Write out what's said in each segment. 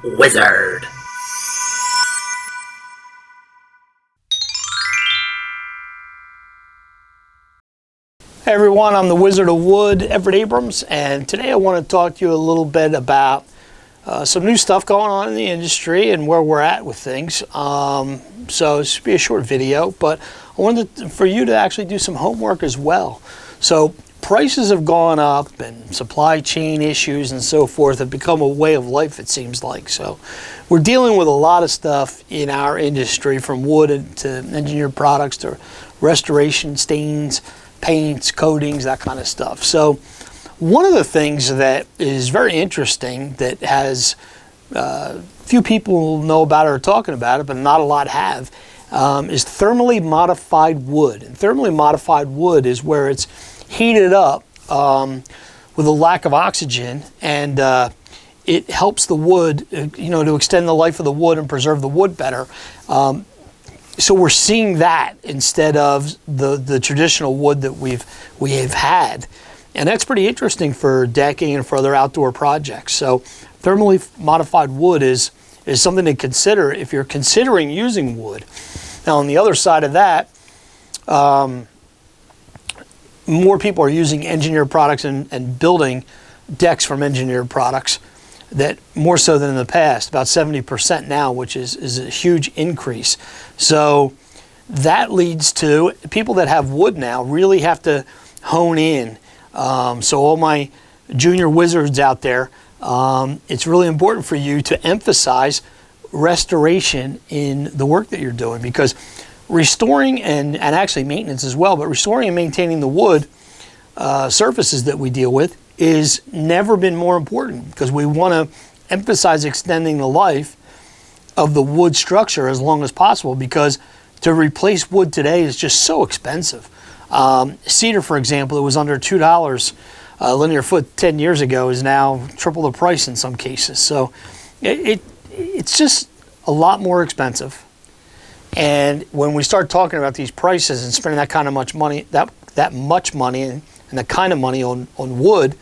Wizard. Hey everyone, I'm the Wizard of Wood, Everett Abrams, and today I want to talk to you a little bit about some new stuff going on in the industry and where we're at with things. So this should be a short video, but I wanted for you to actually do some homework as well. So prices have gone up and supply chain issues and so forth have become a way of life, it seems like. So we're dealing with a lot of stuff in our industry, from wood to engineered products to restoration, stains, paints, coatings, that kind of stuff. So one of the things that is very interesting that has few people know about it or talking about it, but not a lot have, is thermally modified wood. And thermally modified wood is where it's heated up with a lack of oxygen, and it helps the wood, to extend the life of the wood and preserve the wood better. So we're seeing that instead of the traditional wood that we have had, and that's pretty interesting for decking and for other outdoor projects. So thermally modified wood is something to consider if you're considering using wood. Now on the other side of that, more people are using engineered products and building decks from engineered products, that more so than in the past, about 70% now, which is a huge increase. So that leads to people that have wood now really have to hone in. So all my junior wizards out there, it's really important for you to emphasize restoration in the work that you're doing, because restoring and actually maintenance as well, but restoring and maintaining the wood surfaces that we deal with is never been more important, because we want to emphasize extending the life of the wood structure as long as possible, because to replace wood today is just so expensive. Cedar, for example, it was under $2 linear foot 10 years ago, is now triple the price in some cases. So it's just a lot more expensive. And when we start talking about these prices and spending that kind of much money, that much money and the kind of money on wood,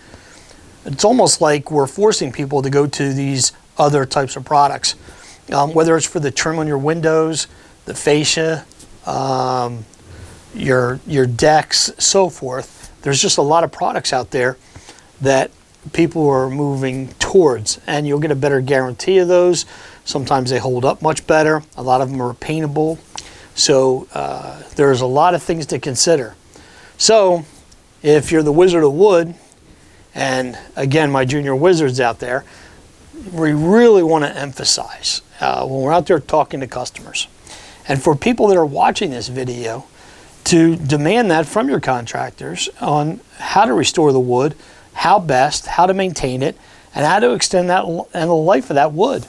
it's almost like we're forcing people to go to these other types of products, whether it's for the trim on your windows, the fascia, your decks, so forth. There's just a lot of products out there that people are moving towards, and you'll get a better guarantee of those. Sometimes they hold up much better. A lot of them are paintable. So there's a lot of things to consider. So if you're the Wizard of Wood, and again, my junior wizards out there, we really want to emphasize when we're out there talking to customers, and for people that are watching this video, to demand that from your contractors on how to restore the wood, how best, how to maintain it, and how to extend that and the life of that wood.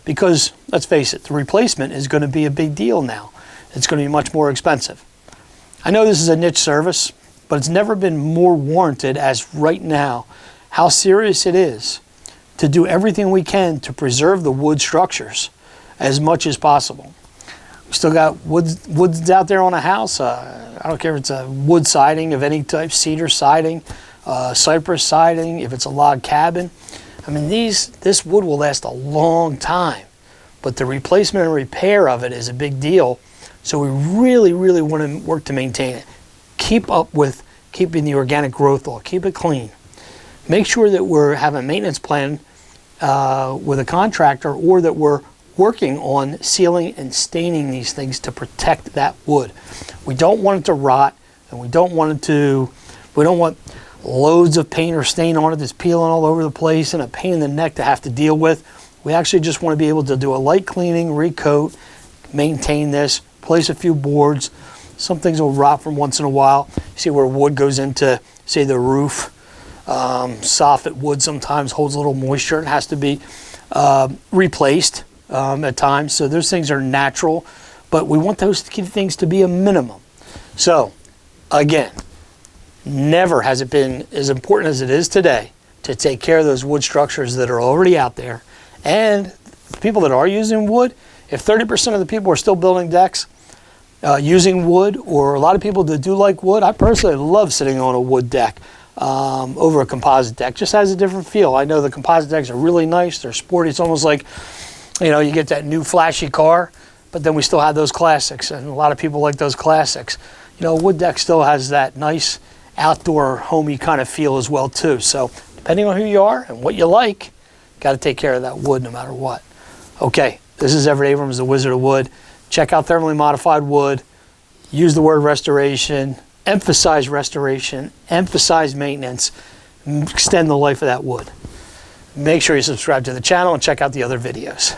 Because let's face it, the replacement is going to be a big deal now. It's going to be much more expensive. I know this is a niche service, but it's never been more warranted as right now how serious it is to do everything we can to preserve the wood structures as much as possible. We still got woods out there on a house. I don't care if it's a wood siding of any type, cedar siding, cypress siding, if it's a log cabin. I mean, this wood will last a long time, but the replacement and repair of it is a big deal. So we really, really want to work to maintain it. Keep up with keeping the organic growth oil. Keep it clean. Make sure that we're having a maintenance plan with a contractor, or that we're working on sealing and staining these things to protect that wood. We don't want it to rot, and we don't want loads of paint or stain on it that's peeling all over the place and a pain in the neck to have to deal with. We actually just want to be able to do a light cleaning, recoat, maintain this, place a few boards. Some things will rot from once in a while. You see where wood goes into, say, the roof. Soffit wood sometimes holds a little moisture and has to be replaced at times. So those things are natural, but we want those things to be a minimum. So again, never has it been as important as it is today to take care of those wood structures that are already out there. And people that are using wood, if 30% of the people are still building decks using wood, or a lot of people that do like wood, I personally love sitting on a wood deck. over a composite deck. Just has a different feel. I know the composite decks are really nice. They're sporty. It's almost like, you know, you get that new flashy car, but then we still have those classics, and a lot of people like those classics. You know, wood deck still has that nice outdoor homey kind of feel as well too. So depending on who you are and what you like, got to take care of that wood no matter what. Okay, this is Everett Abrams, the Wizard of Wood. Check out thermally modified wood. Use the word restoration. Emphasize restoration. Emphasize maintenance. Extend the life of that wood. Make sure you subscribe to the channel and check out the other videos.